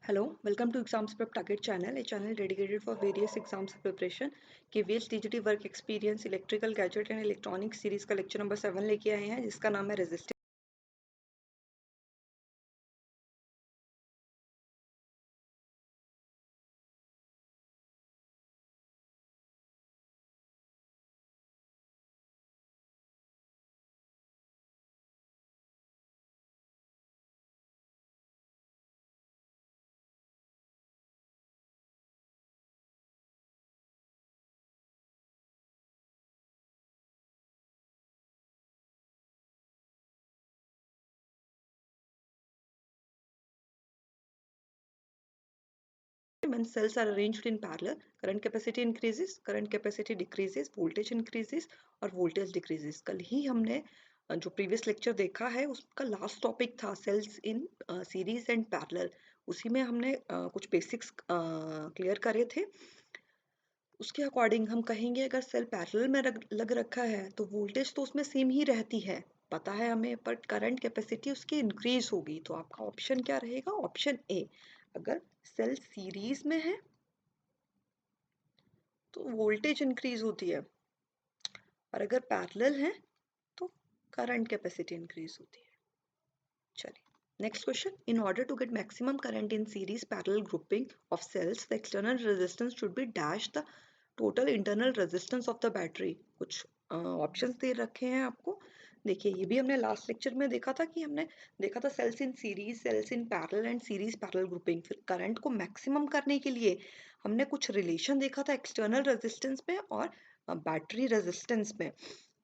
Hello, welcome to Exams Prep Target channel, a channel dedicated for various exams preparation. KVH TGT work experience electrical gadget and electronic series का lecture number 7 लेके आए हैं जिसका नाम है resistance. When cells are arranged in parallel, current capacity increases, current capacity decreases, voltage increases और voltage decreases। कल ही हमने जो प्रीवियस लेक्चर देखा है उसका लास्ट टॉपिक था cells in series and parallel. उसी में हमने कुछ बेसिक्स क्लियर करे थे। उसके अकॉर्डिंग हम कहेंगे अगर सेल पैरेलल में लग रखा है तो वोल्टेज तो उसमें सेम ही रहती है, पता है हमें, पर करंट कैपेसिटी उसकी इंक्रीज होगी। तो आपका ऑप्शन क्या रहेगा? Option A. अगर सेल सीरीज में है तो वोल्टेज इंक्रीज होती है और अगर पैरेलल है तो करंट कैपेसिटी इंक्रीज होती है। चलिए next question. In order to get maximum current in series parallel grouping of cells the external resistance should be dash the total internal resistance of the battery. कुछ options दे रखे हैं आपको। देखिए ये भी हमने लास्ट लेक्चर में देखा था कि हमने देखा था cells in series, cells in parallel and series parallel grouping. फिर करंट को मैक्सिमम करने के लिए हमने कुछ रिलेशन देखा था एक्सटर्नल रेजिस्टेंस में और बैटरी रेजिस्टेंस में।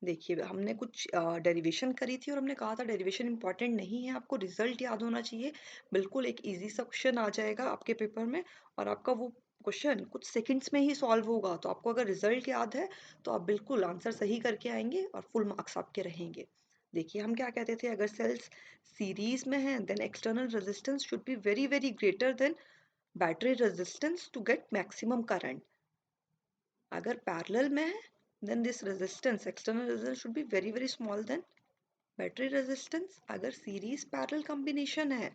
देखिए हमने कुछ डेरिवेशन करी थी और हमने कहा था डेरिवेशन इंपॉर्टेंट नहीं है, आपको रिजल्ट याद होना चाहिए। बिल्कुल एक इजी सा क्वेश्चन आ जाएगा आपके पेपर में और आपका वो क्वेश्चन कुछ सेकंड्स में ही सॉल्व होगा। तो आपको अगर रिजल्ट याद है तो आप बिल्कुल आंसर सही करके आएंगे और फुल मार्क्स आपके रहेंगे। देखिए हम क्या कहते थे, अगर सेल्स सीरीज में हैं then external resistance should be very very greater than battery resistance to get maximum current. अगर पैरेलल में है then this resistance, external resistance should be very very small than battery resistance. अगर series parallel combination है,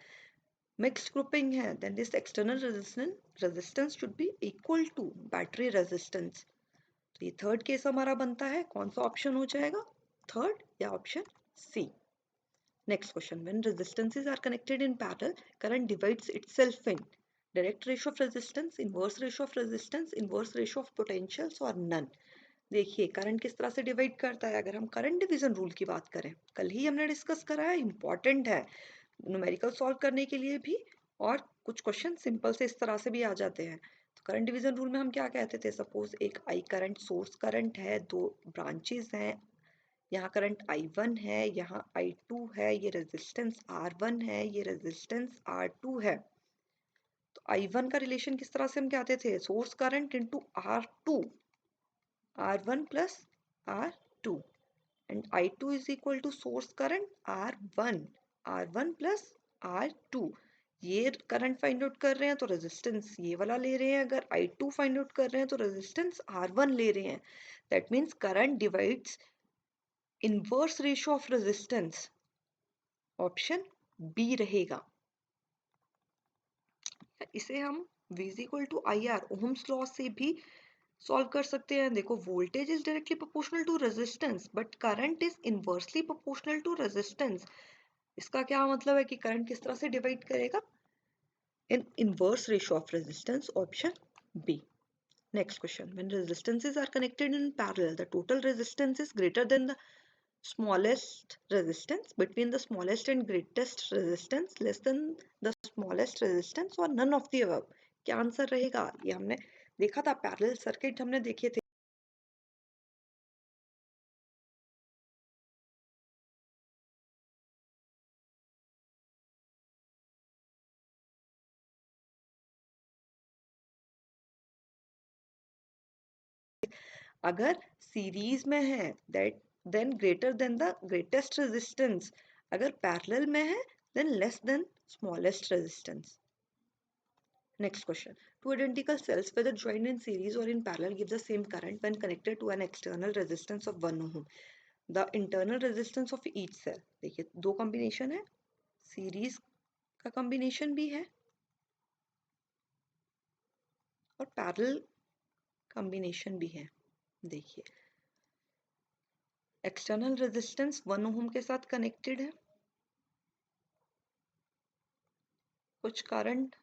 mixed grouping है, then this external resistance should be equal to battery resistance. तो ये third case हमारा बनता है। कौन सा ऑप्शन हो जाएगा? थर्ड या option C. Next question. When resistances are connected in parallel, current divides itself in direct ratio of resistance, inverse ratio of resistance, inverse ratio of potentials or none. देखिए current किस तरह से divide करता है। अगर हम current division rule की बात करें, कल ही हमने डिस्कस करा है, इंपॉर्टेंट है न्यूमेरिकल सॉल्व करने के लिए भी और कुछ क्वेश्चन सिंपल से इस तरह से भी आ जाते हैं। तो करंट डिवीजन रूल में हम क्या कहते थे, सपोज एक आई करंट सोर्स करंट है, दो ब्रांचेस हैं, यहाँ करंट I1 है, यहाँ I2 है, ये रेजिस्टेंस R1 है, ये रेजिस्टेंस R2 है। तो I1 का रिलेशन किस तरह से हम कहते थे, source current into R2, R1 plus R2, and I2 is equal to source current R1, R1 plus R2। ये करंट फाइंड आउट कर रहे हैं तो रेजिस्टेंस ये वाला ले रहे हैं, अगर I2 फाइंड आउट कर रहे हैं तो रेजिस्टेंस R1 ले रहे हैं। That means current divides inverse ratio of resistance. Option B रहेगा। इसे हम V is equal to IR Ohm's law से भी सॉल्व कर सकते हैं। देखो voltage is directly proportional to resistance but current is inversely proportional to resistance. इसका क्या मतलब है कि करंट किस तरह से डिवाइड करेगा? In inverse ratio of resistance, option B. Next question. When resistances are connected in parallel the total resistance is greater than the smallest resistance, between the smallest and greatest resistance, less than the smallest resistance or none of the above। क्या answer रहेगा? ये हमने देखा था, parallel circuit हमने देखे थे। अगर सीरीज में है that then greater than the greatest resistance, अगर पैरेलल में है than less than smallest resistance. Next question. Two identical cells, whether joined in series or in parallel, give the same current when connected to an external resistance of 1 ohm. The internal resistance of each cell. देखिए दो combination है, series का combination भी है और parallel combination भी है। देखिए एक्सटर्नल रेजिस्टेंस 1 ओम के साथ कनेक्टेड है, कुछ करंट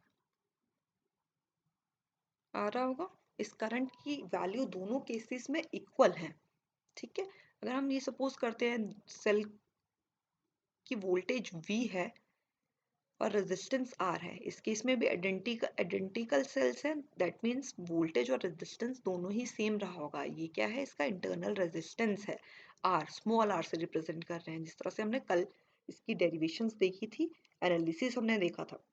आ रहा होगा, इस करंट की वैल्यू दोनों केसेस में इक्वल है। ठीक है, अगर हम ये सपोज करते हैं सेल की वोल्टेज V है और रेजिस्टेंस R है, इस केस में भी आइडेंटिकल सेल्स हैं, दैट मीन्स वोल्टेज और रेजिस्टेंस दोनों ही सेम रहा होगा। ये क्या है, इसका इंटरनल रेजिस्टेंस है, R स्मॉल r से रिप्रेजेंट कर रहे हैं, जिस तरह से हमने कल इसकी डेरिवेशंस देखी थी, एनालिसिस हमने देखा था।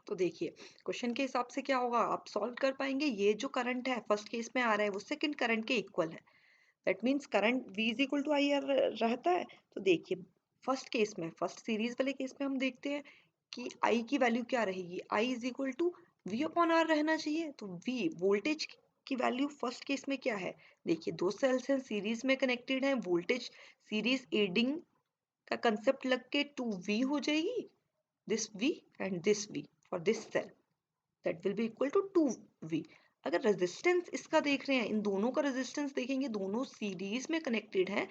तो देखिए क्वेश्चन के हिसाब से क्या होगा, आप सॉल्व कर पाएंगे। ये जो करंट है फर्स्ट केस में आ रहा है वो सेकंड करंट के इक्वल है, that means current V is equal to I रहता है। तो देखिए फर्स्ट केस में, फर्स्ट सीरीज वाले केस में हम देखते हैं कि I की वैल्यू क्या रहेगी, I is equal to V upon R रहना चाहिए। तो V वोल्टेज की वैल्यू फर्स्ट केस में क्या है, देखिए दो सेल्स हैं सीरीज में कनेक्टेड हैं, वोल्टेज सीरीज एडिंग का कंसेप्ट लग के 2V हो जाएगी, this V and this V for this cell that will be equal to 2V। अगर रेजिस्टेंस इसका देख रहे हैं, इन दोनों का रेजिस्टेंस देखेंगे, दोनों सीरीज में कनेक्टेड हैं,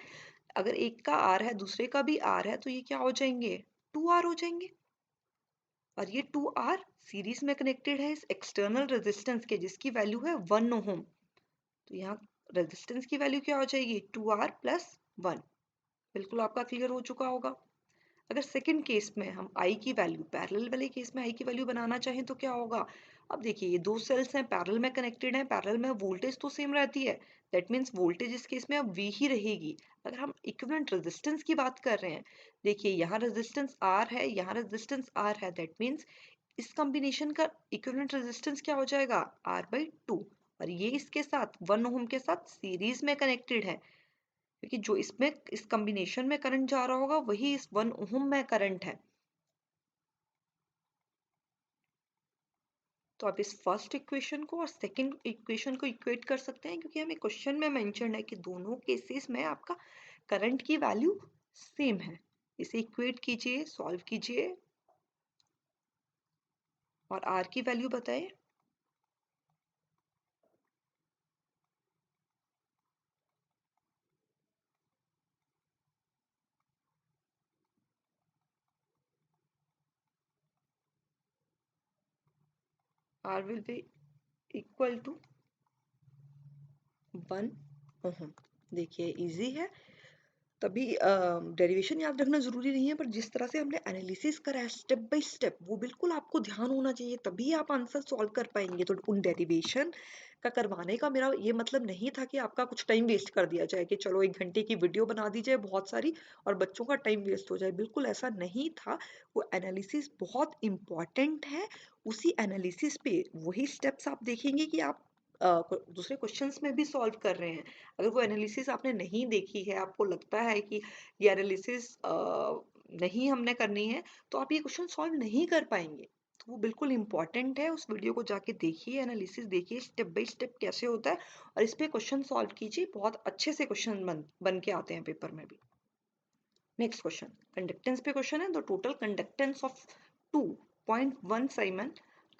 अगर एक का R है दूसरे का भी R है तो ये क्या हो जाएंगे, 2R हो जाएंगे। और ये 2R सीरीज में कनेक्टेड है इस एक्सटर्नल रेजिस्टेंस के, जिसकी वैल्यू है 1 ओम। तो यहाँ रेजिस्टेंस की वैल्यू क्या हो जाएगी, 2R प्लस 1। बिल्कुल आपका क्लियर हो चुका होगा। अगर सेकंड केस में हम I की वैल्यू, पैरेलल वाले केस में I की वैल्यू बनाना चाहें तो क्या होगा, अब देखिए ये दो सेल्स हैं पैरेलल में कनेक्टेड हैं, पैरेलल में वोल्टेज तो सेम रहती है, दैट मीन्स वोल्टेज इस केस में अब V ही रहेगी। अगर हम इक्विवेलेंट रेजिस्टेंस की बात कर रहे हैं, देखिए यहाँ रेजिस्टेंस R है, यहाँ रेजिस्टेंस R है, दैट मीन्स इस कॉम्बिनेशन का इक्विवेलेंट रेजिस्टेंस क्या हो जाएगा, R/2। और ये इसके साथ 1 ओम के साथ सीरीज में कनेक्टेड है, क्योंकि जो इसमें इस कॉम्बिनेशन में करंट जा रहा होगा वही इस 1 ओम में करंट है। तो आप इस फर्स्ट इक्वेशन को और सेकंड इक्वेशन को इक्वेट कर सकते हैं, क्योंकि हमें क्वेश्चन में मेंशन है कि दोनों केसेस में आपका करंट की वैल्यू सेम है। इसे इक्वेट कीजिए, सॉल्व कीजिए और आर की वैल्यू बताएं। R will be equal to 1 ohm. देखिए इजी है, तभी डेरिवेशन याद रखना जरूरी नहीं है, पर जिस तरह से हमने एनालिसिस करा है स्टेप बाय स्टेप, वो बिल्कुल आपको ध्यान होना चाहिए, तभी आप आंसर सॉल्व कर पाएंगे। तो उन डेरिवेशन का करवाने का मेरा ये मतलब नहीं था कि आपका कुछ टाइम वेस्ट कर दिया जाए, कि चलो 1 घंटे की वीडियो बना दी जाए बहुत सारी और बच्चों का टाइम वेस्ट हो जाए, बिल्कुल ऐसा नहीं था। वो एनालिसिस बहुत इंपॉर्टेंट है, उसी एनालिसिस पे वही स्टेप्स आप देखेंगे कि आप दूसरे क्वेश्चंस में भी सॉल्व कर रहे हैं। अगर वो एनालिसिस आपने नहीं देखी है, आपको लगता है कि ये एनालिसिस नहीं हमने करनी है, तो आप ये क्वेश्चन सॉल्व नहीं कर पाएंगे। तो वो बिल्कुल इंपॉर्टेंट है, उस वीडियो को जाके देखिए, एनालिसिस देखिए स्टेप बाय स्टेप कैसे होता है, और इस पे क्वेश्चन सॉल्व कीजिए, बहुत अच्छे से क्वेश्चन बन के आते हैं पेपर में भी। नेक्स्ट क्वेश्चन कंडक्टेंस पे क्वेश्चन है। The total conductance of 2.1 siemens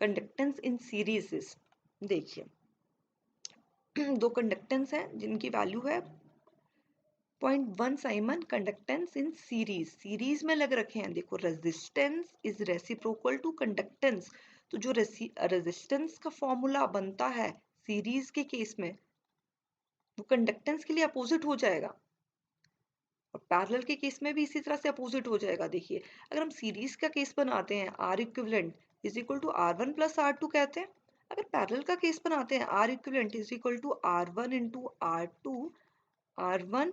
conductance in series is, देखिए दो कंडक्टेंस हैं जिनकी वैल्यू है 0.1 siemens conductance in series, series में लग रखे हैं। देखो resistance is reciprocal to conductance, तो जो रेजिस्टेंस का फॉर्मूला बनता है सीरीज के केस में, वो कंडक्टेंस के लिए अपोजिट हो जाएगा, और पैरेलल के केस में भी इसी तरह से अपोजिट हो जाएगा। देखिए अगर हम सीरीज का केस बनाते हैं, R equivalent is equal to R1 plus R2 कहते हैं। अगर पैरेलल का केस बनाते हैं, R equivalent is equal to R1 into R1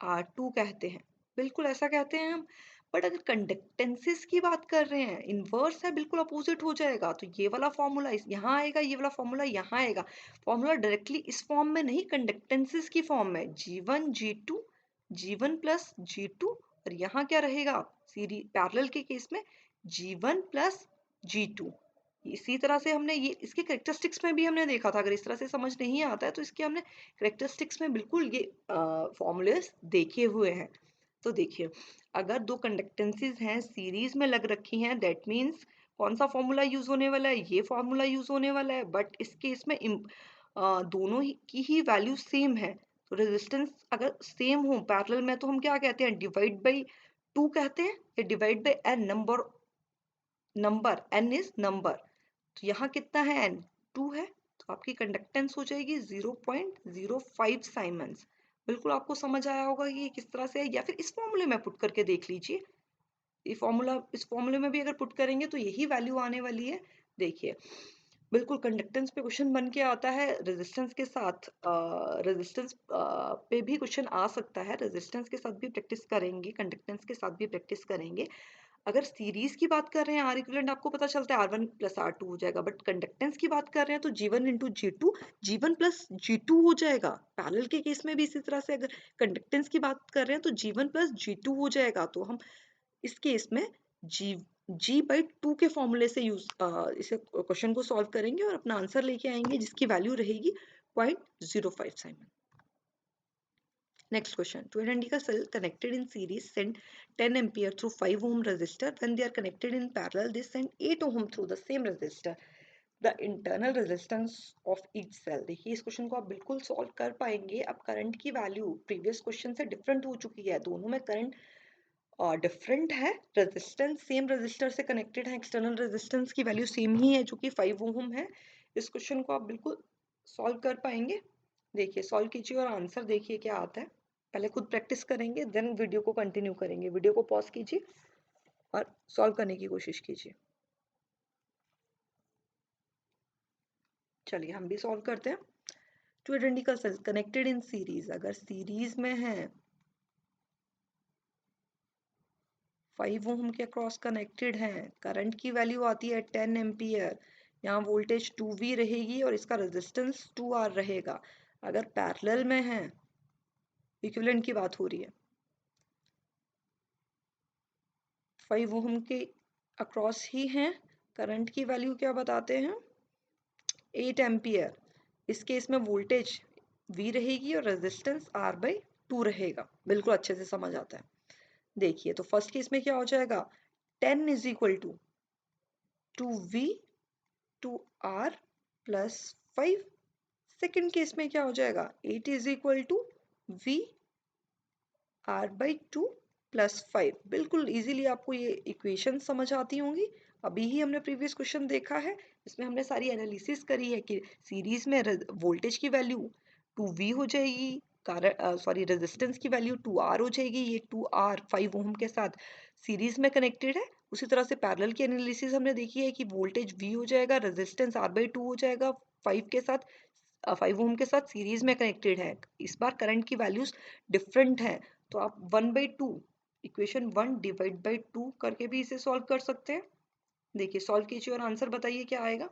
R2 कहते हैं, बिल्कुल ऐसा कहते हैं हम। बट अगर कंडक्टेंसेस की बात कर रहे हैं, इनवर्स है, बिल्कुल अपोजिट हो जाएगा। तो ये वाला फॉर्मूला यहाँ आएगा, ये वाला फॉर्मूला यहाँ आएगा। फॉर्मूला डायरेक्टली इस फॉर्म में नहीं, कंडक्टेंसेस की फॉर्म में, G1 प्लस G2, और यहाँ क्या रहेगा सीरीज पैरेलल के केस में G1 प्लस G2। इसी तरह से हमने ये इसके करेक्टरिस्टिक्स में भी हमने देखा था। अगर इस तरह से समझ नहीं आता है तो इसके हमने करेक्टरिस्टिक्स में बिल्कुल ये फॉर्मूलेस देखे हुए हैं। तो देखिए अगर दो कंडक्टेंसेस हैं सीरीज में लग रखी हैं, दैट मीन्स कौन सा फॉर्मूला यूज होने वाला है, ये फॉर्मूला यूज होने वाला है, बट इस केस में दोनों ही की ही वैल्यू सेम है। तो रेजिस्टेंस अगर सेम हो पैरेलल में तो हम क्या कहते हैं, डिवाइड बाई 2 कहते हैं, या divide by N, number N is number. तो यहाँ कितना है एन, 2 है, तो आपकी कंडक्टेंस हो जाएगी 0.05 साइमंस। बिल्कुल आपको समझ आया होगा कि ये किस तरह से है, या फिर इस फॉर्मूले में पुट करके देख लीजिए। इस फॉर्मूले में भी अगर पुट करेंगे तो यही वैल्यू आने वाली है। देखिए बिल्कुल कंडक्टेंस पे क्वेश्चन बन के आता है, रेजिस्टेंस के साथ रेजिस्टेंस पे भी क्वेश्चन आ सकता है, रेजिस्टेंस के साथ भी प्रैक्टिस करेंगे, कंडक्टेंस के साथ भी प्रैक्टिस करेंगे। अगर सीरीज की बात कर रहे हैं, आर इक्विवेलेंट आपको पता चलता है R1 प्लस R2 हो जाएगा, बट कंडक्टेंस की बात कर रहे हैं तो G1 into G1 plus G2 हो जाएगा। पैरेलल के केस में भी इसी तरह से अगर कंडक्टेंस की बात कर रहे हैं तो G1 प्लस G2 हो जाएगा। तो हम इस केस में G/2 के फॉर्मूले से इसे क्वेश्चन को सॉल्व करेंगे और अपना आंसर लेके आएंगे, जिसकी वैल्यू रहेगी 0.05 Simon. Next question. To an indica cell connected in series send 10 ampere through 5 ohm resistor. When they are connected in parallel, they send 8 ohm through the same resistor. The internal resistance of each cell. देखिए इस question को आप बिल्कुल solve कर पाएंगे। अब current की value previous question से डिफरेंट हो चुकी है, दोनों में करंट डिफरेंट है, रेजिस्टेंस सेम रेजिस्टर से कनेक्टेड है, एक्सटर्नल रेजिस्टेंस की वैल्यू सेम ही है जो कि 5 ओम है। इस क्वेश्चन को आप बिल्कुल सॉल्व कर पाएंगे। देखिए सॉल्व कीजिए और आंसर देखिए क्या आता है। पहले खुद प्रैक्टिस करेंगे, देन वीडियो को कंटिन्यू करेंगे। वीडियो को पॉज कीजिए और सॉल्व करने की कोशिश कीजिए। चलिए हम भी सॉल्व करते हैं। Two identical sales connected in series, अगर सीरीज में है 5 ओम के अक्रॉस कनेक्टेड हैं, करंट की वैल्यू आती है 10 एम्पियर, यहाँ वोल्टेज 2V रहेगी और इसका रेजिस्टेंस 2R रहेगा। अगर पैरेलल में है, इक्विवेलेंट की बात हो रही है, 5 ओम के अक्रॉस ही हैं, करंट की वैल्यू क्या बताते हैं 8 एम्पियर। इस केस में वोल्टेज V रहेगी और रेजिस्टेंस R/2 रहेगा। बिल्कुल अच्छे से समझ आता है। देखिए तो फर्स्ट केस में क्या हो जाएगा, 10 is equal to 2V 2R plus 5। Second case में क्या हो जाएगा, 8 is equal to V R/2 plus 5। बिल्कुल इजीली आपको ये इक्वेशन समझ आती होंगी। अभी ही हमने प्रीवियस क्वेश्चन देखा है, इसमें हमने सारी एनालिसिस करी है कि सीरीज में वोल्टेज की वैल्यू 2V हो जाएगी, सॉरी रेजिस्टेंस की वैल्यू 2R हो जाएगी। ये 2R 5 ओम के साथ सीरीज में कनेक्टेड है। उसी तरह से पैरेलल की एनालिसिस हमने देखी है कि वोल्टेज V हो जाएगा, रेजिस्टेंस R/2 हो जाएगा, 5 के साथ 5 ओम के साथ सीरीज में कनेक्टेड है। इस बार करंट की वैल्यूज डिफरेंट है, तो आप 1/2 इक्वेशन 1 डिवाइड बाई 2 करके भी इसे सॉल्व कर सकते हैं। देखिए सॉल्व कीजिए और आंसर बताइए क्या आएगा।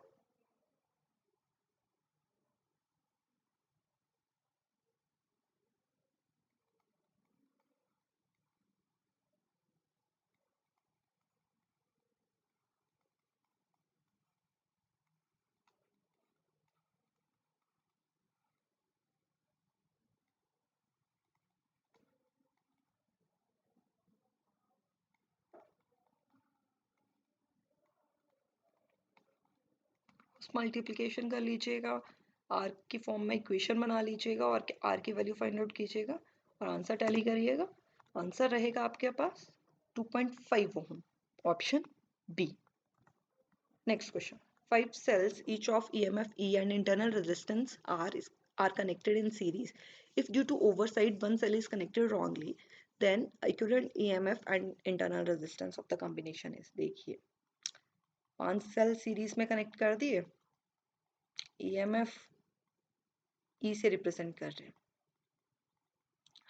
मल्टीप्लिकेशन कर लीजिएगा, आर की फॉर्म में इक्वेशन बना लीजिएगा और आर की वैल्यू फाइंड आउट कीजिएगा और आंसर टैली करिएगा। आंसर रहेगा आपके पास 2.5 ohm, option B. Next question, 5 cells each of EMF E and internal resistance R are connected in series. If due to oversight one cell is connected wrongly, then equivalent EMF and internal resistance of the combination is। देखिए 5 cell series में connect कर दिए, EMF E से represent कर रहे हैं,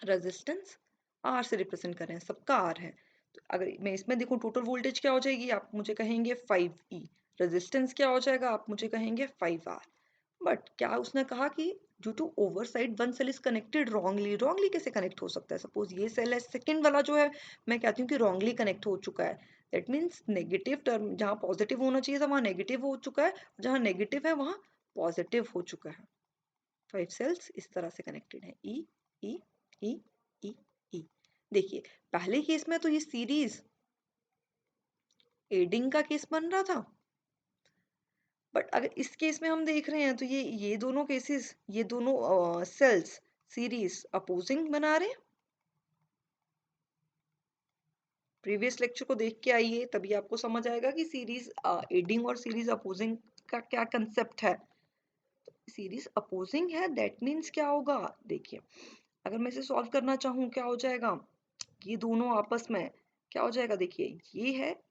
resistance R से represent कर रहे हैं, सबका R है। तो अगर मैं इसमें देखूं टोटल वोल्टेज क्या हो जाएगी, आप मुझे कहेंगे 5E, रेजिस्टेंस क्या हो जाएगा, आप मुझे कहेंगे 5R। बट क्या उसने कहा कि due to oversight one cell is connected wrongly. Wrongly कैसे कनेक्ट हो सकता है, सपोज ये सेल है, सेकंड वाला जो है मैं कहती हूँ कि रॉन्गली कनेक्ट हो चुका है। दैट मीन्स नेगेटिव टर्म जहाँ पॉजिटिव होना चाहिए था वहाँ नेगेटिव हो चुका है, जहाँ नेगेटिव है वहाँ पॉजिटिव हो चुका है। 5 सेल्स इस तरह से कनेक्टेड है, ई ई ई ई ई। देखिए पहले केस में तो ये सीरीज एडिंग का केस बन रहा था, बट अगर इस केस में हम देख रहे हैं तो ये दोनों केसेस, ये दोनों सेल्स सीरीज अपोजिंग बना रहे हैं। प्रीवियस लेक्चर को देख के आइए, तभी आपको समझ आएगा कि सीरीज एडिंग और सीरीज अपोजिंग का क्या कंसेप्ट है। सीरीज अपोजिंग है, दैट मीन्स क्या होगा, देखिए अगर मैं इसे सॉल्व करना चाहूँ क्या हो जाएगा, ये दोनों आपस में क्या हो जाएगा, देखिए ये है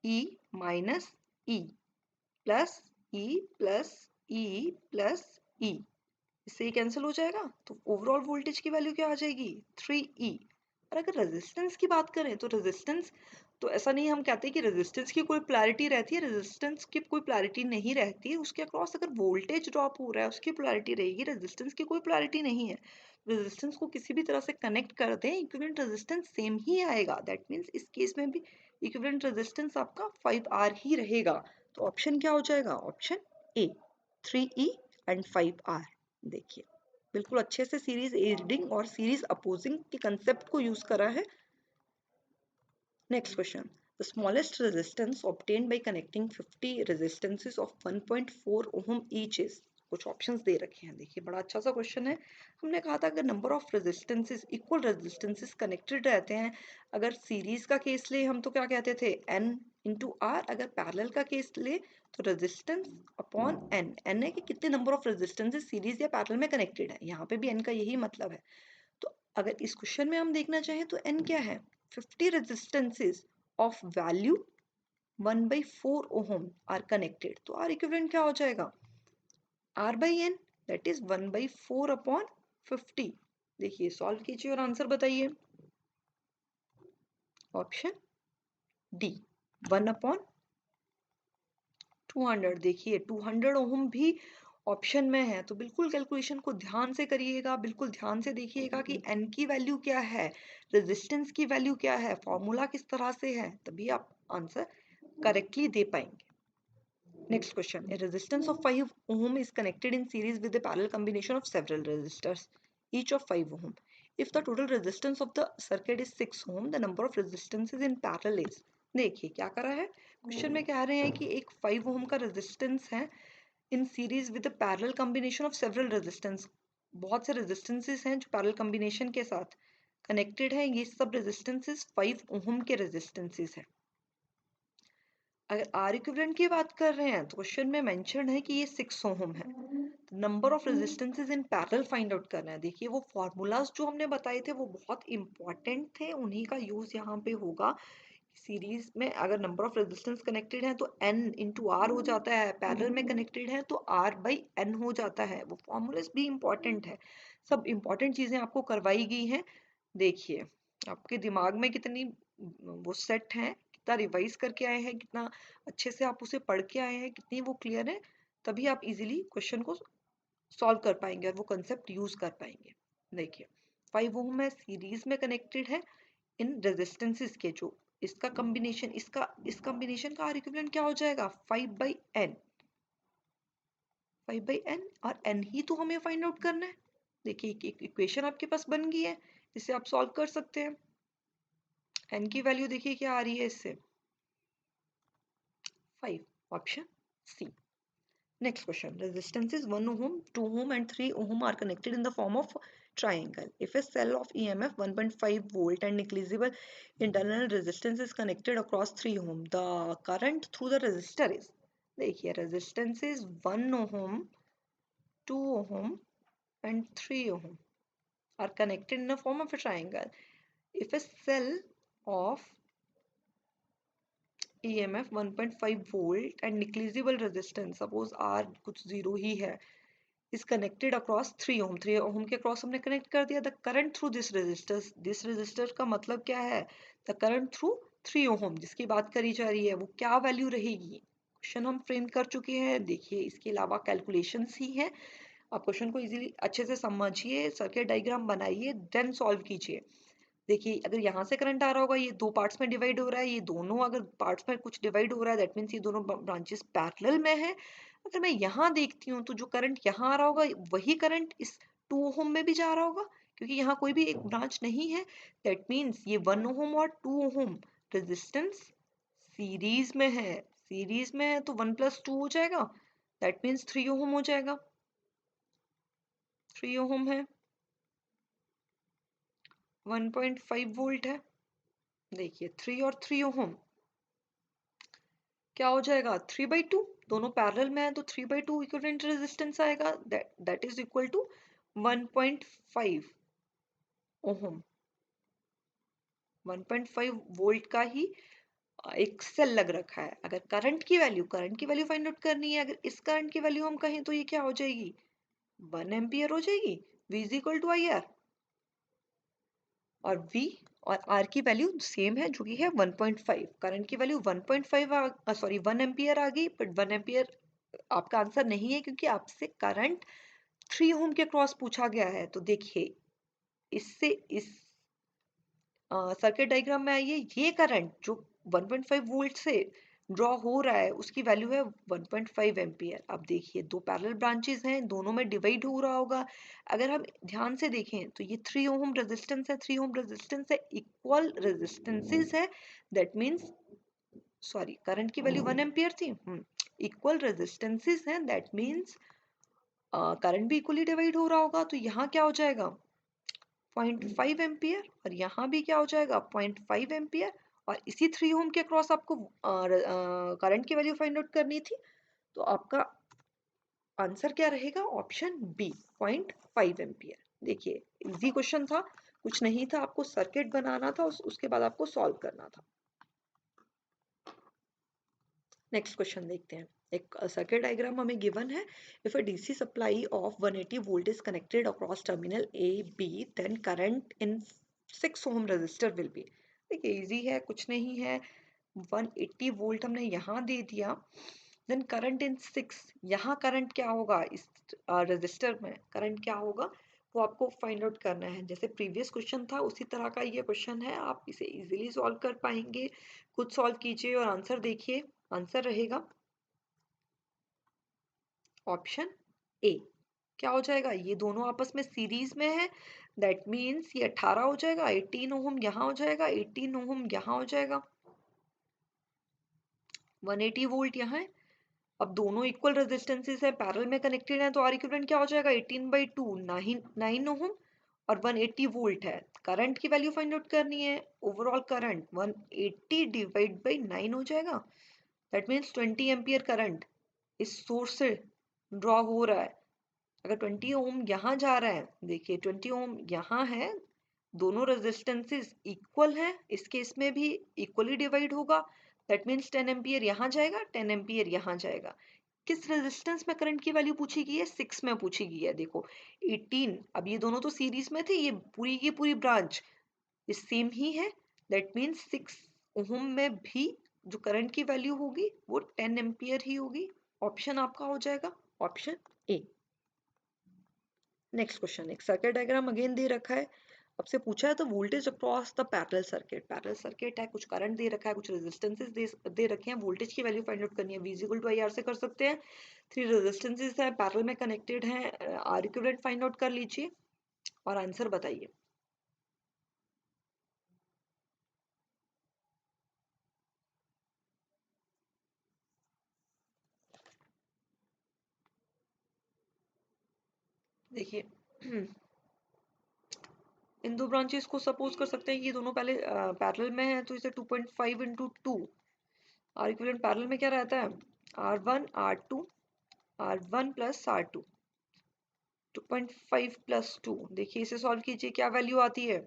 E minus E plus E plus E plus E, इससे ये कैंसिल हो जाएगा, तो ओवरऑल वोल्टेज की वैल्यू क्या आ जाएगी 3E। और अगर रेजिस्टेंस की बात करें तो रेजिस्टेंस, तो ऐसा नहीं हम कहते कि रेजिस्टेंस की कोई पोलैरिटी रहती है, रेजिस्टेंस की कोई पोलैरिटी नहीं रहती है, उसके अक्रॉस अगर वोल्टेज ड्रॉप हो रहा है उसकी पोलैरिटी रहेगी, रेजिस्टेंस की कोई पोलैरिटी नहीं है। रेजिस्टेंस को किसी भी तरह से कनेक्ट कर दें, इक्विवेलेंट रेजिस्टेंस सेम ही आएगा, दैट मीन्स इस केस में भी इक्विवेलेंट रेजिस्टेंस आपका 5R ही रहेगा। तो ऑप्शन क्या हो जाएगा, option A 3E and 5R। देखिए बिल्कुल अच्छे से सीरीज एडिंग और सीरीज अपोजिंग के कंसेप्ट को यूज करा है। Next question, the smallest resistance obtained by connecting 50 resistances of 1.4 ohm each is. कुछ ऑप्शंस दे रखे हैं, देखिए बड़ा अच्छा सा क्वेश्चन है। हमने कहा था अगर number of resistances equal resistances connected रहते हैं, अगर सीरीज का केस ले हम तो क्या कहते थे n इंटू आर, अगर पैरेलल का केस ले तो रेजिस्टेंस अपॉन n, n है कि कितने नंबर ऑफ रेजिस्टेंसेस सीरीज या पैरेलल में कनेक्टेड है, यहाँ पे भी n का यही मतलब है। तो अगर इस क्वेश्चन में हम देखना चाहें तो n क्या है, 50 resistances of value 1/4 ohm are connected, तो आर इक्विवेलेंट क्या हो जाएगा r by n, that is 1/4 upon 50। देखिए सॉल्व कीजिए और आंसर बताइए। Option D 1/200। देखिए 200 ओम भी ऑप्शन में है, तो बिल्कुल कैलकुलेशन को ध्यान से करिएगा, बिल्कुल ध्यान से देखिएगा कि n की वैल्यू क्या है, रेजिस्टेंस की वैल्यू क्या है, फॉर्मूला किस तरह से है, तभी आप आंसर करेक्टली दे पाएंगे। Next question. A resistance of 5 ohm is connected in series with a parallel combination of several resistors, each of 5 ohm. If the total resistance of the circuit is 6 ohm, the number of resistances in parallel is. देखिए क्या करा है, question में कह रहे हैं कि एक 5 ohm का रेजिस्टेंस है in series with a parallel combination of several resistance, बहुत से रेजिस्टेंसेस हैं जो पैरेलल कॉम्बिनेशन के साथ कनेक्टेड है, ये सब रेजिस्टेंसेस 5 ओम के रेजिस्टेंसेस हैं। अगर आर इक्विवेलेंट की बात कर रहे हैं तो क्वेश्चन में मेंशन है कि ये 6 ओम है, number of resistances in parallel find out करना है। देखिए वो फॉर्मूलाज जो हमने बताए थे वो बहुत इंपॉर्टेंट थे, उन्हीं का यूज यहाँ पे होगा। सीरीज में अगर नंबर ऑफ रेजिस्टेंस कनेक्टेड है तो n इंटू आर हो जाता है, पैरेलल में कनेक्टेड है तो r बाई n हो जाता है, वो फॉर्मूलाज भी इंपॉर्टेंट है, सब इंपॉर्टेंट चीजें आपको करवाई गई हैं। देखिए आपके दिमाग में कितनी वो सेट है, कितना रिवाइज करके आए हैं, कितना अच्छे से आप उसे पढ़ के आए हैं, कितनी वो क्लियर है, तभी आप इजीली क्वेश्चन को सॉल्व कर पाएंगे और वो कंसेप्ट यूज कर पाएंगे। देखिए 5 ओम है, सीरीज में कनेक्टेड है इन रेजिस्टेंसेस के, जो इसका कॉम्बिनेशन, इस कॉम्बिनेशन का आर इक्विवेलेंट क्या हो जाएगा 5/n, 5/n, और n ही तो हमें फाइंड आउट करना है। देखिए एक इक्वेशन आपके पास बन गई है जिसे आप सॉल्व कर सकते हैं। n की वैल्यू देखिए क्या आ रही है इससे 5, option C. Next question. Resistances 1 ohm, 2 ohm and 3 ohm are connected in the form of triangle. If a cell of EMF 1.5 volt and negligible internal resistance is connected across 3 ohm, the current through the resistor is. देखिए resistance is 1 ohm, 2 ohm and 3 ohm are connected in the form of a triangle. If a cell of EMF 1.5 volt and negligible resistance, suppose R कुछ zero ही है, is connected across 3 ohm, 3 ohm के cross हमने connect कर दिया, the current through this resistor का मतलब क्या है, the current through 3 ohm जिसकी बात करी जा रही है वो क्या वैल्यू रहेगी, क्वेश्चन हम फ्रेम कर चुके हैं। देखिए इसके अलावा कैलकुलेशंस ही है, आप क्वेश्चन को इजीली अच्छे से समझिए, सर्किट डायग्राम बनाइए, देन सॉल्व कीजिए। देखिए अगर यहाँ से करंट आ रहा होगा, ये दो पार्ट्स में डिवाइड हो रहा है, ये दोनों अगर पार्ट्स में कुछ डिवाइड हो रहा है दैट मीन्स ये दोनों ब्रांचेस पैरेलल में है। अगर मैं यहाँ देखती हूँ तो जो करंट यहाँ आ रहा होगा वही करंट इस 2 ओम में भी जा रहा होगा, क्योंकि यहाँ कोई भी एक ब्रांच नहीं है, दैट मीन्स ये 1 ओम और 2 ओम रेजिस्टेंस सीरीज में है, सीरीज में है तो 1 + 2 हो जाएगा, दैट मीन्स 3 ओम हो जाएगा। 3 ओम है, 1.5 वोल्ट है। देखिए 3 और 3 ओम क्या हो जाएगा, 3/2। दोनों पैरेलल में है तो 3/2 इक्विवेलेंट रेजिस्टेंस आएगा, that is equal to 1.5 ohm. 1.5 volt का ही एक सेल लग रखा है। अगर करंट की वैल्यू फाइंड आउट करनी है, अगर इस करंट की वैल्यू हम कहें तो ये क्या हो जाएगी, 1 एम्पियर हो जाएगी। V is equal to I R, और V और R की वैल्यू सेम है जो कि है 1.5। करंट की वैल्यू 1.5 सॉरी 1 एम्पियर आ गई, बट 1 एम्पियर आपका आंसर नहीं है क्योंकि आपसे करंट 3 ओम के क्रॉस पूछा गया है। तो देखिए इससे इस सर्किट डायग्राम में आइए, ये करंट जो 1.5 वोल्ट से ड्रॉ हो रहा है उसकी वैल्यू है 1.5 एम्पियर। अब देखिए दो पैरेलल ब्रांचेस हैं, दोनों में डिवाइड हो रहा होगा। अगर हम ध्यान से देखें तो ये 3 ओम रेजिस्टेंस है, 3 ओम रेजिस्टेंस है, इक्वल रेजिस्टेंसेस है, दैट मींस सॉरी करंट की वैल्यू 1 एम्पियर थी, इक्वल रेजिस्टेंसेस हैं, दैट मींस करंट भी इक्वली डिवाइड हो रहा होगा। तो यहाँ क्या हो जाएगा 0.5 एम्पियर, और यहाँ भी क्या हो जाएगा 0.5 एम्पियर। और इसी 3 ओम के क्रॉस आपको करंट की वैल्यू फाइंड आउट करनी थी, तो आपका आंसर क्या रहेगा, ऑप्शन बी 0.5 एम्पियर। देखिए इजी क्वेश्चन था, कुछ नहीं था, आपको सर्किट बनाना था, उसके बाद आपको सॉल्व करना था। नेक्स्ट क्वेश्चन देखते हैं। एक सर्किट डायग्राम हमें गिवन है, if a DC supply of 180 volt is connected across terminal A B, then current in 6 ohm resistor will be. देखिए इजी है, कुछ नहीं है, 180 वोल्ट हमने यहाँ दे दिया, देन करंट इन 6, यहाँ करंट क्या होगा, इस रेजिस्टर में करंट क्या होगा वो आपको फाइंड आउट करना है। जैसे प्रीवियस क्वेश्चन था उसी तरह का ये क्वेश्चन है, आप इसे इजीली सॉल्व कर पाएंगे। खुद सॉल्व कीजिए और आंसर देखिए। आंसर रहेगा ऑप्शन ए। क्या हो जाएगा, ये दोनों आपस में सीरीज में है, दैट मीन्स ये 18 हो जाएगा, 18 ओम यहाँ हो जाएगा, 18 ओम यहाँ हो जाएगा, 180 वोल्ट यहाँ है। अब दोनों इक्वल रेजिस्टेंसेस है, पैरेलल में कनेक्टेड है, तो आर इक्विवेलेंट क्या हो जाएगा 18/2 9 ओम, और 180 वोल्ट है। करंट की वैल्यू फाइंड आउट करनी है, ओवरऑल करंट 180 डिवाइड बाई 9 हो जाएगा, दैट मीन्स 20 एम्पियर करंट इस सोर्स से ड्रॉ हो रहा है। अगर 20 ओम यहाँ जा रहा है, देखिए 20 ओम यहाँ है, दोनों रेजिस्टेंसेस इक्वल हैं, इस केस में भी इक्वली डिवाइड होगा, दैट मीन्स 10 एम्पियर यहाँ जाएगा, 10 एम्पियर यहाँ जाएगा। किस रेजिस्टेंस में करंट की वैल्यू पूछी गई है, 6 में पूछी गई है। देखो 18, अब ये दोनों तो सीरीज में थे, ये पूरी की पूरी ब्रांच ये सेम ही है, दैट मीन्स 6 ओम में भी जो करंट की वैल्यू होगी वो 10 एम्पियर ही होगी। ऑप्शन आपका हो जाएगा ऑप्शन ए। नेक्स्ट क्वेश्चन, एक सर्किट डायग्राम अगेन दे रखा है, आपसे पूछा है तो voltage across the parallel circuit, parallel circuit है, कुछ करंट दे रखा है, कुछ रेजिस्टेंसेस दे रखे हैं, वोल्टेज की वैल्यू फाइंड आउट करनी है, V equal to I R से कर सकते हैं। 3 रेजिस्टेंसेस है, पैरेलल में कनेक्टेड हैं, आर इक्विवेलेंट फाइंड आउट कर लीजिए और आंसर बताइए। देखिए इन दो ब्रांचेस को सपोज कर सकते हैं कि ये दोनों पहले पैरेलल में है, तो इसे 2.5 इंटू 2, आर इक्विवेलेंट पैरेलल में क्या रहता है R1 R2 R1 plus R2, 2.5 plus 2, देखिए इसे सॉल्व कीजिए क्या वैल्यू आती है,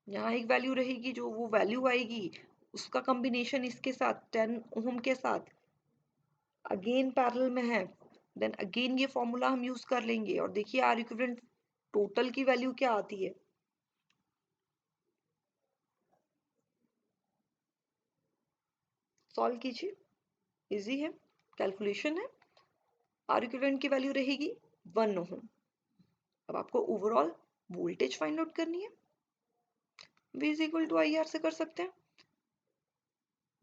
यहाँ एक वैल्यू रहेगी, जो वो वैल्यू आएगी उसका कॉम्बिनेशन इसके साथ 10 ओम के साथ अगेन पैरेलल में है, देन अगेन ये फॉर्मूला हम यूज कर लेंगे, और देखिए आर इक्विवेलेंट टोटल की वैल्यू क्या आती है, सॉल्व कीजिए, इजी है, कैलकुलेशन है। आर इक्विवेलेंट की वैल्यू रहेगी 1 ओम। अब आपको ओवरऑल वोल्टेज फाइंड आउट करनी है, V is equal to I R से कर सकते हैं।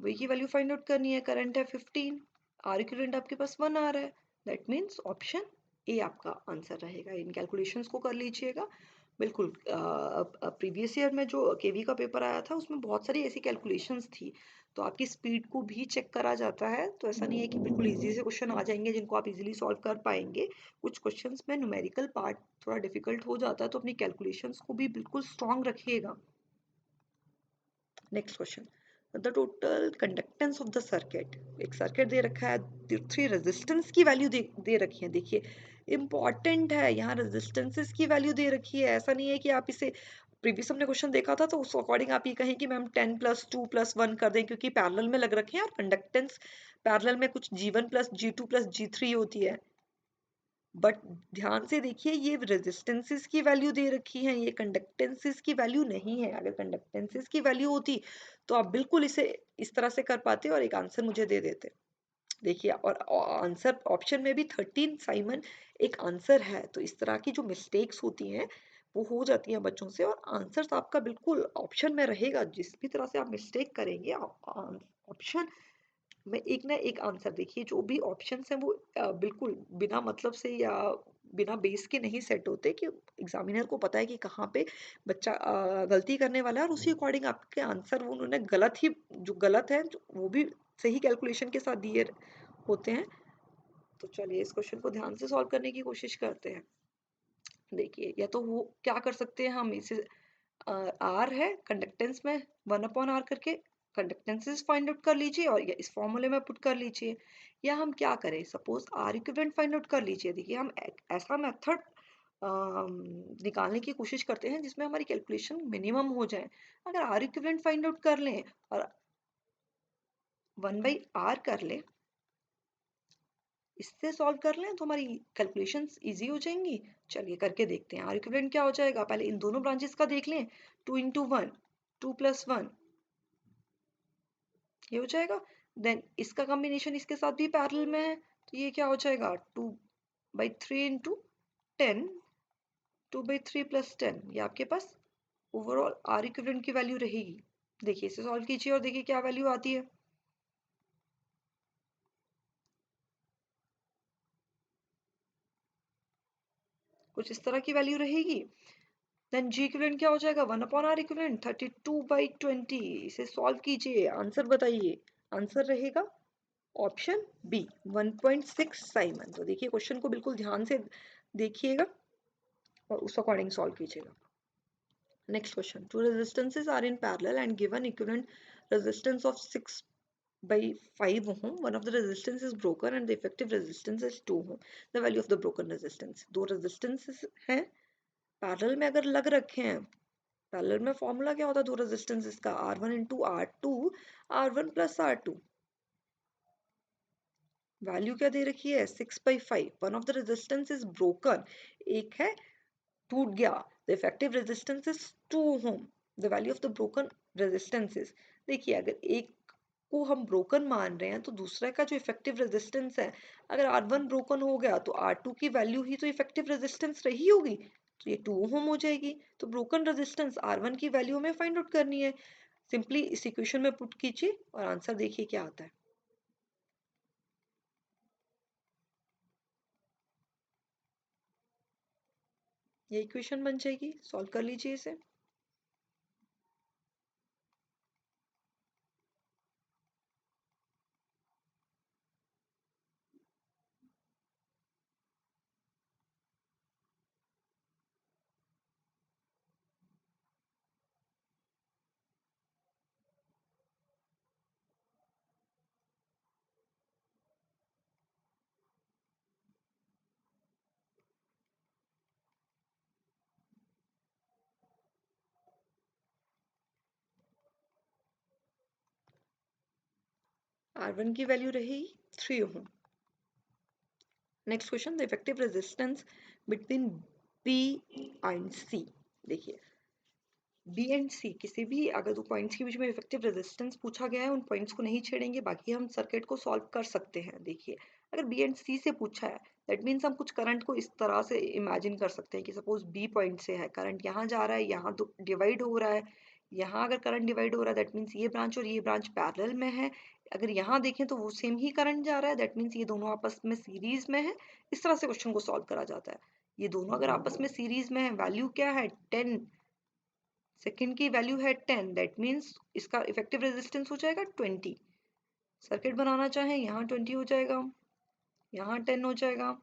V की वैल्यू फाइंड आउट करनी है। करंट है 15, R इक्विवेलेंट आपके पास 1 आ रहा है। दैट मीन्स ऑप्शन ए आपका आंसर रहेगा। इन कैलकुलेशंस को कर लीजिएगा। बिल्कुल प्रीवियस ईयर में जो केवी का पेपर आया था उसमें बहुत सारी ऐसी कैलकुलेशंस थी, तो आपकी स्पीड को भी चेक करा जाता है। तो ऐसा नहीं है कि बिल्कुल इजी से क्वेश्चन आ जाएंगे जिनको आप इजीली सॉल्व कर पाएंगे। कुछ क्वेश्चंस में न्यूमेरिकल पार्ट थोड़ा डिफिकल्ट हो जाता है, तो अपनी कैलकुलेशंस को भी बिल्कुल स्ट्रांग रखिएगा। Next question, the total conductance of the circuit. एक सर्किट दे रखा है, थ्री रेजिस्टेंस की वैल्यू दे रखी है। देखिए इंपॉर्टेंट है, यहाँ रेजिस्टेंसेस की वैल्यू दे रखी है। ऐसा नहीं है कि आप इसे प्रीवियस हमने क्वेश्चन देखा था तो उस अकॉर्डिंग आप ये कहें कि मैम 10 + 2 + 1 कर दें, क्योंकि पैरेलल में लग रखे हैं और कंडक्टेंस पैरेलल में कुछ G1 + G2 + G3 होती है। बट ध्यान से देखिए, ये रेजिस्टेंसेस की वैल्यू दे रखी है, ये कंडक्टेंसेस की वैल्यू नहीं है। अगर कंडक्टेंसेस की वैल्यू होती तो आप बिल्कुल इसे इस तरह से कर पाते और एक आंसर मुझे दे देते। देखिए, और आंसर ऑप्शन में भी 13 साइमन एक आंसर है। तो इस तरह की जो मिस्टेक्स होती हैं वो हो जाती हैं बच्चों से, और आंसर आपका बिल्कुल ऑप्शन में रहेगा। जिस भी तरह से आप मिस्टेक करेंगे ऑप्शन में एक ना एक आंसर। देखिए जो भी ऑप्शंस हैं वो बिल्कुल बिना मतलब से या बिना बेस के नहीं सेट होते, कि एग्जामिनर को पता है कि कहाँ पे बच्चा गलती करने वाला है, और उसी अकॉर्डिंग आपके आंसर वो उन्होंने गलत ही, जो गलत है वो भी सही कैलकुलेशन के साथ दिए होते हैं। तो चलिए इस क्वेश्चन को ध्यान से सॉल्व करने की कोशिश करते हैं। देखिए, या तो वो क्या कर सकते हैं, हम इसे आर है कंडक्टेंस में 1/r करके कंडक्टेंसेस फाइंड आउट कर लीजिए और या इस फॉर्मूले में पुट कर लीजिए। या हम क्या करें, suppose R equivalent find out कर लीजिए। देखिए हम ऐसा मेथड निकालने की कोशिश करते हैं जिसमें हमारी कैलकुलेशन मिनिमम हो जाए। अगर आर इक्विवेलेंट फाइंड आउट कर लें और 1/r कर लें, इससे सॉल्व कर लें, तो हमारी कैलकुलेशंस इजी हो जाएंगी। चलिए करके देखते हैं। आर इक्विवेलेंट क्या हो जाएगा, पहले इन दोनों ब्रांचेस का देख लें। 2 × 1, 2 + 1, ये हो जाएगा। देन इसका कॉम्बिनेशन इसके साथ भी पैरेलल में है, तो ये क्या हो जाएगा, 2/3 × 10, 2/3 + 10। ये आपके पास ओवरऑल आर इक्विवेलेंट की वैल्यू रहेगी। देखिए इसे सॉल्व कीजिए और देखिए क्या वैल्यू आती है। कुछ इस तरह की वैल्यू रहेगी। देन जी इक्विवेलेंट क्या हो जाएगा, 1/r इक्विवेलेंट 32/20। इसे सॉल्व कीजिए, आंसर बताइए। आंसर रहेगा ऑप्शन बी 1.6 साइमन। तो देखिए क्वेश्चन को बिल्कुल ध्यान से देखिएगा और उस अकॉर्डिंग सॉल्व कीजिएगा। Next question, two resistances are in parallel and given equivalent resistance of 6/5 ohm. One of the resistance is broken and the effective resistance is 2 ohm. The value of the broken resistance. दो resistances हैं parallel में अगर लग रखे हैं। Parallel में formula क्या होता है दो रेजिस्टेंसेस का, R1 × R2, R1 + R2। Value क्या दे रखी है, 6/5। One of the resistance is broken, एक है टूट गया। The effective resistance is 2 ohm. The value of the broken resistances. देखिए अगर एक को हम ब्रोकन मान रहे हैं तो दूसरे का जो इफेक्टिव रेजिस्टेंस है, अगर R1 ब्रोकन हो गया तो R2 की वैल्यू ही तो इफेक्टिव रेजिस्टेंस रही होगी, तो ये 2 ओम हो जाएगी। तो ब्रोकन रेजिस्टेंस R1 की वैल्यू हमें फाइंड आउट करनी है। सिंपली इस इक्वेशन में पुट कीजिए और आंसर देखिए क्या आता है। ये इक्वेशन बन जाएगी, सॉल्व कर लीजिए इसे। R1 की वैल्यू रहेगी 3 ohm. Next question, the effective resistance between B and C. देखिए बी एंड सी किसी भी अगर दो पॉइंट्स के बीच में इफेक्टिव रेजिस्टेंस पूछा गया है, उन पॉइंट्स को नहीं छेड़ेंगे, बाकी हम सर्किट को सॉल्व कर सकते हैं। देखिए अगर बी एंड सी से पूछा है, दैट मीन्स हम कुछ करंट को इस तरह से इमेजिन कर सकते हैं कि सपोज बी पॉइंट से है करंट, यहाँ जा रहा है, यहाँ तो डिवाइड हो रहा है, यहाँ अगर करंट डिवाइड हो रहा है दैट मीन्स ये ब्रांच और ये ब्रांच पैरेलल में है। अगर यहाँ देखें तो वो सेम ही करंट जा रहा है दैट मीन्स ये दोनों आपस में सीरीज में है। इस तरह से क्वेश्चन को सॉल्व करा जाता है। ये दोनों अगर आपस में सीरीज में है, वैल्यू क्या है 10, सेकेंड की वैल्यू है 10 दैट मीन्स इसका इफेक्टिव रेजिस्टेंस हो जाएगा 20। सर्किट बनाना चाहें यहाँ 20 हो जाएगा, यहाँ 10 हो जाएगा,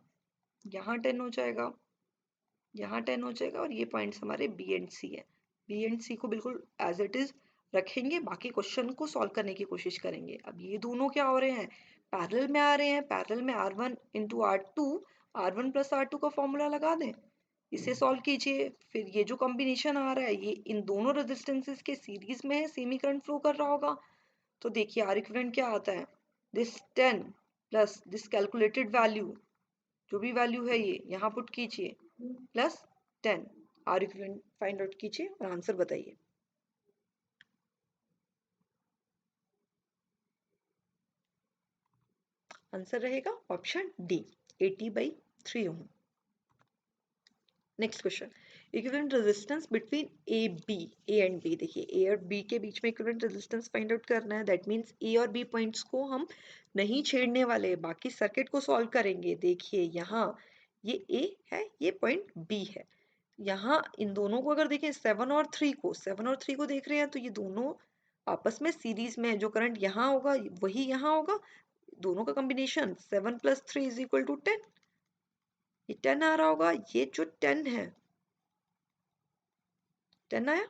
यहाँ 10 हो जाएगा, यहाँ 10 हो जाएगा और ये पॉइंट्स हमारे बी एंड सी है। बी एंड सी को बिल्कुल एज इट इज रखेंगे, बाकी क्वेश्चन को सॉल्व करने की कोशिश करेंगे। अब ये दोनों क्या हो रहे हैं, पैरेलल में आ रहे हैं। पैरेलल में R1 into R2, R1 plus R2 का फॉर्मूला लगा दें, इसे सॉल्व कीजिए। फिर ये जो कॉम्बिनेशन आ रहा है ये इन दोनों रेजिस्टेंसेस के सीरीज में है, सेमी करंट फ्लो कर रहा होगा। तो देखिए आर इक्विवेलेंट क्या आता है, this 10 plus this calculated value, जो भी वैल्यू है ये यहाँ पुट कीजिए, plus 10, R equivalent find out कीजिए और आंसर बताइए। आंसर रहेगा option D, 80/3 ohm. Next question, equivalent resistance between A B, A and B. देखिए ए और बी के बीच में इक्विवेलेंट रेजिस्टेंस फाइंड आउट करना है दैट मींस ए और बी पॉइंट्स को हम नहीं छेड़ने वाले, बाकी सर्किट को सॉल्व करेंगे। देखिए यहाँ ये ए है, ये पॉइंट बी है। यहाँ इन दोनों को अगर देखें 7 और 3 को, 7 और 3 को देख रहे हैं तो ये दोनों आपस में सीरीज में है। जो करंट यहाँ होगा वही यहाँ होगा, दोनों का combination 7 plus 3 is equal to 10। ये 10 आ रहा होगा, ये जो 10 है 10 आया,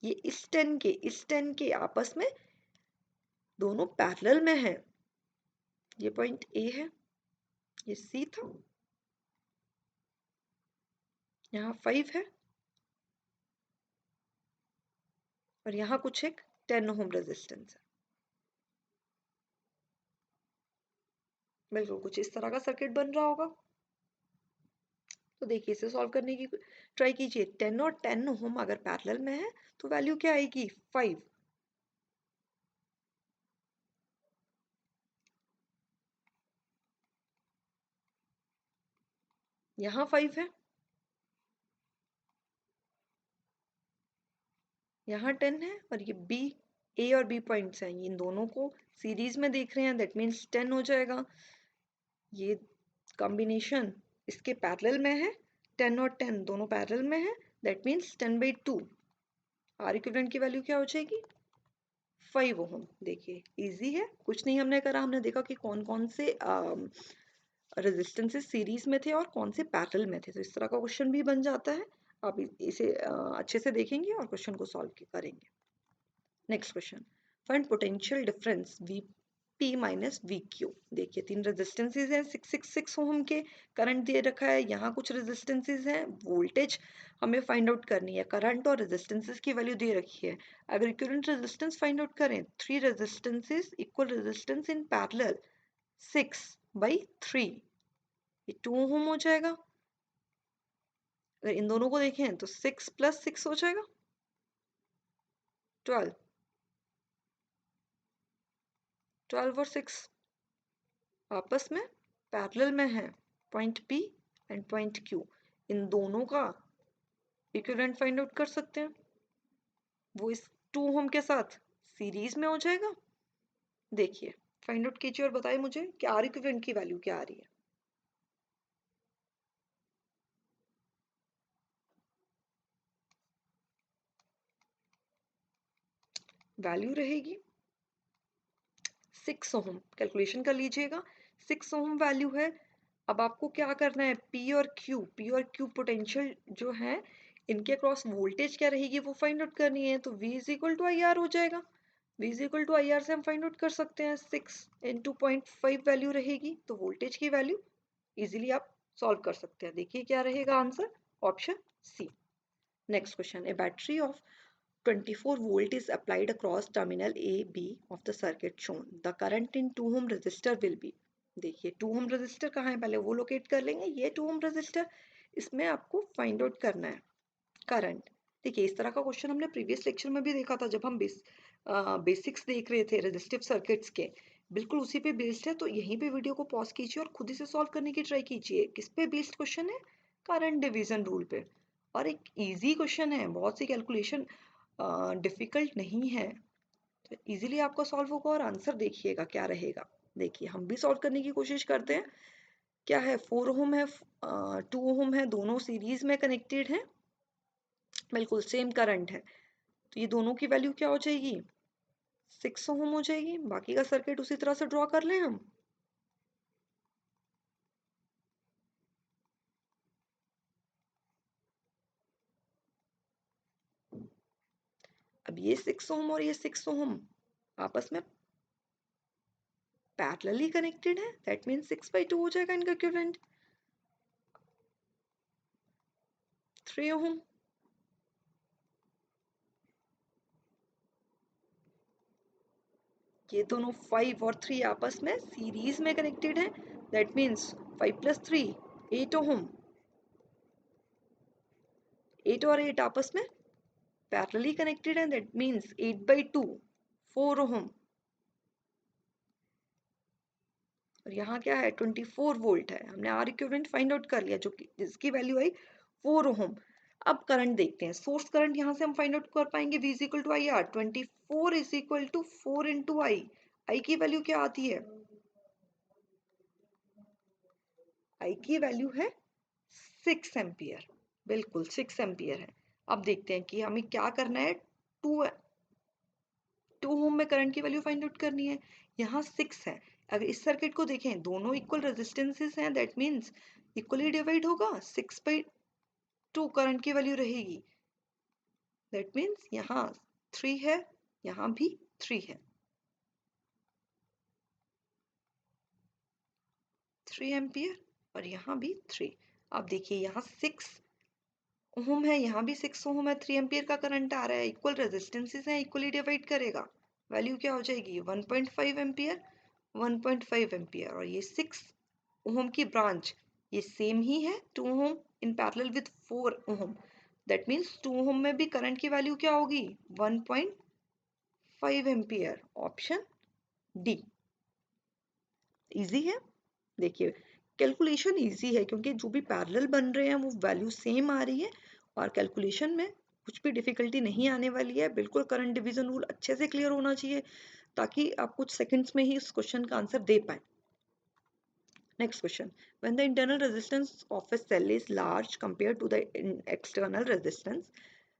ये इस 10 के आपस में दोनों पैरेलल में है। ये पॉइंट ए है, ये सी था, यहाँ 5 है और यहाँ कुछ एक 10 ओम रेजिस्टेंस है। बिल्कुल कुछ इस तरह का सर्किट बन रहा होगा। तो देखिए इसे सॉल्व करने की ट्राई कीजिए। 10 और 10 ओम अगर पैरेलल में है तो वैल्यू क्या आएगी 5। यहाँ 5 है, यहाँ 10 है और ये बी, ए और बी पॉइंट्स हैं, इन दोनों को सीरीज में देख रहे हैं दैट मीन्स 10 हो जाएगा। ये कॉम्बिनेशन इसके पैरेलल में है, 10 और 10 दोनों पैरेलल में है दैट मीन्स 10/2। आर इक्विवेलेंट की वैल्यू क्या हो जाएगी 5 ओम। देखिए इजी है, कुछ नहीं हमने करा, हमने देखा कि कौन कौन से रेजिस्टेंसेस सीरीज में थे और कौन से पैरेलल में थे। तो इस तरह का क्वेश्चन भी बन जाता है। आप इसे अच्छे से देखेंगे और क्वेश्चन को सॉल्व करेंगे। Next question, find potential difference Vp minus VQ। देखिए 3 रेजिस्टेंसेज हैं 666 ओम के, करंट दे रखा है, यहाँ कुछ रेजिस्टेंसेज हैं, वोल्टेज हमें फाइंड आउट करनी है, करंट और रेजिस्टेंसेज की वैल्यू दे रखी है। अगर इक्विवेलेंट रेजिस्टेंस फाइंड आउट करें, 3 resistances equal resistance in parallel 6/3, ये 2 ओम हो जाएगा। अगर इन दोनों को देखें तो 6 प्लस 6 हो जाएगा 12, 12 और 6 आपस में पैरेलल में है, point P and point Q। इन दोनों का इक्विवेलेंट फाइंड आउट कर सकते हैं, वो इस 2 ओम के साथ सीरीज में हो जाएगा। देखिए फाइंड आउट कीजिए और बताइए मुझे कि आर इक्विवेलेंट की वैल्यू क्या आ रही है। वैल्यू रहेगी 6 ओम, कैलकुलेशन कर लीजिएगा, 6 ओम वैल्यू है। अब आपको क्या करना है, पी और क्यू पोटेंशियल जो है इनके अक्रॉस वोल्टेज क्या रहेगी वो फाइंड आउट करनी है। तो V is equal to I R हो जाएगा। V is equal to I R से हम फाइंड आउट कर सकते हैं, 6 इंटू 0.5 वैल्यू रहेगी, तो वोल्टेज की वैल्यू इजीली आप सॉल्व कर सकते हैं। देखिए क्या रहेगा answer, option C. Next question, a battery of 24 volt is applied across terminal A, B of the circuit shown. The current in 2 ohm resistor will be। देखिए 2 ohm resistor कहाँ है, पहले वो लोकेट कर लेंगे। ये 2 ohm resistor, इसमें आपको फाइंड आउट करना है करंट। देखिए इस तरह का क्वेश्चन हमने प्रीवियस लेक्चर में भी देखा था जब हम बेसिक्स देख रहे थे रेजिस्टिव सर्किट्स के, बिल्कुल उसी पे बेस्ड है। तो यहीं पे वीडियो को पॉज कीजिए और खुद ही से सॉल्व करने की ट्राई कीजिए। किस पे बेस्ड क्वेश्चन है, करंट डिवीजन रूल पे। और एक इजी क्वेश्चन है, बहुत सी कैलकुलेशन डिफिकल्ट नहीं है तो इजीली आपको सॉल्व होगा। और आंसर देखिएगा क्या रहेगा। देखिए हम भी सॉल्व करने की कोशिश करते हैं। क्या है, 4 ओम है, 2 ओम है, दोनों सीरीज में कनेक्टेड हैं, बिल्कुल सेम करंट है, तो ये दोनों की वैल्यू क्या हो जाएगी, 6 ओम हो जाएगी। बाकी का सर्किट उसी तरह से ड्रॉ कर लें हम। अब ये 6 ओम और ये 6 ओम आपस में पैरेलली कनेक्टेड है, दैट मीन्स 6/2 हो जाएगा इनका इक्विवेलेंट। 3 ओम, ये दोनों 5 और 3 आपस में सीरीज में कनेक्टेड है, दैट मीन्स 5 + 3 8 ओम। 8 और 8 आपस में पैरेलली कनेक्टेड है, दैट मीन्स 8/2 4 ओम। और यहाँ क्या है, 24 वोल्ट है। हमने आर इक्विवेलेंट फाइंड आउट कर लिया, जो कि जिसकी वैल्यू आई 4 ओम। अब करंट देखते हैं, सोर्स करंट यहाँ से हम फाइंड आउट कर पाएंगे, V = IR। 24 = 4 × I की वैल्यू क्या आती है, I की वैल्यू है 6 एम्पियर, बिल्कुल 6 एम्पियर है। अब देखते हैं कि हमें क्या करना है, 2 ओम में करंट की वैल्यू फाइंड आउट करनी है। यहाँ 6 है, अगर इस सर्किट को देखें दोनों इक्वल रेजिस्टेंसेस हैं, दैट मीन्स इक्वली डिवाइड होगा, 6/2 करंट की वैल्यू रहेगी, दैट मीन्स यहाँ 3 है, यहाँ भी 3 है, 3 एम्पियर और यहाँ भी 3। अब देखिए यहाँ 6 ओम है, यहाँ भी 6 ओम है, 3 एम्पियर का करंट आ रहा है, इक्वल रेजिस्टेंसेस हैं, इक्वली डिवाइड करेगा, वैल्यू क्या हो जाएगी 1.5 एम्पियर, 1.5 एम्पियर। और ये 6 ओम की ब्रांच ये सेम ही है, 2 ohm in parallel with 4 ohm, that means 2 ohm में भी करंट की वैल्यू क्या होगी 1.5 एम्पियर। ऑप्शन डी इजी है। देखिए कैलकुलेशन इजी है क्योंकि जो भी पैरेलल बन रहे हैं वो वैल्यू सेम आ रही है और कैलकुलेशन में कुछ भी डिफिकल्टी नहीं आने वाली है। बिल्कुल करंट डिवीजन रूल अच्छे से क्लियर होना चाहिए ताकि आप कुछ सेकंड्स में ही इस क्वेश्चन का आंसर दे पाए। Next question. When the internal resistance of a cell is large compared to the external resistance,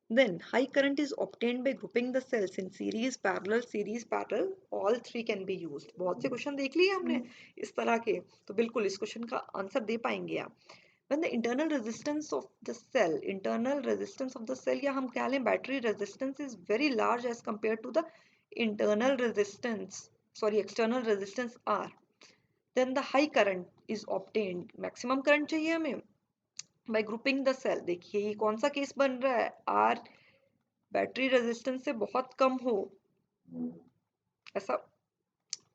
then high current is obtained by grouping the cells in series, parallel, all three can be used. बहुत से question देख लिए हमने इस तरह के, तो बिल्कुल इस क्वेश्चन का आंसर दे पाएंगे आप। When the internal resistance of the cell या हम कह लें battery resistance is very large as compared to the external resistance R, then the high current is obtained, maximum current चाहिए हमें, by grouping the cell। देखिए ये कौन सा केस बन रहा है, R बैटरी रेजिस्टेंस से बहुत कम हो ऐसा,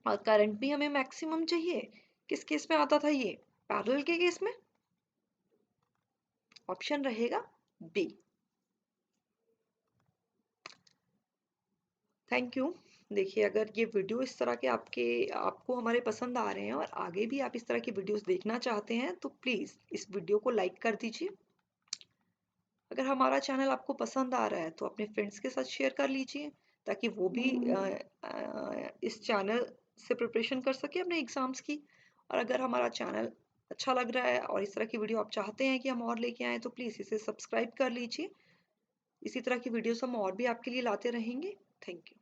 और करंट भी हमें मैक्सिमम चाहिए। किस केस में आता था ये, पैरेलल के केस में। ऑप्शन रहेगा बी। Thank you. देखिए अगर ये वीडियो इस तरह के आपको हमारे पसंद आ रहे हैं और आगे भी आप इस तरह की वीडियोस देखना चाहते हैं तो प्लीज़ इस वीडियो को लाइक कर दीजिए। अगर हमारा चैनल आपको पसंद आ रहा है तो अपने फ्रेंड्स के साथ शेयर कर लीजिए ताकि वो भी इस चैनल से प्रिपरेशन कर सके अपने एग्ज़ाम्स की। और अगर हमारा चैनल अच्छा लग रहा है और इस तरह की वीडियो आप चाहते हैं कि हम और लेके आएँ तो प्लीज़ इसे सब्सक्राइब कर लीजिए। इसी तरह की वीडियोस हम और भी आपके लिए लाते रहेंगे। Thank you.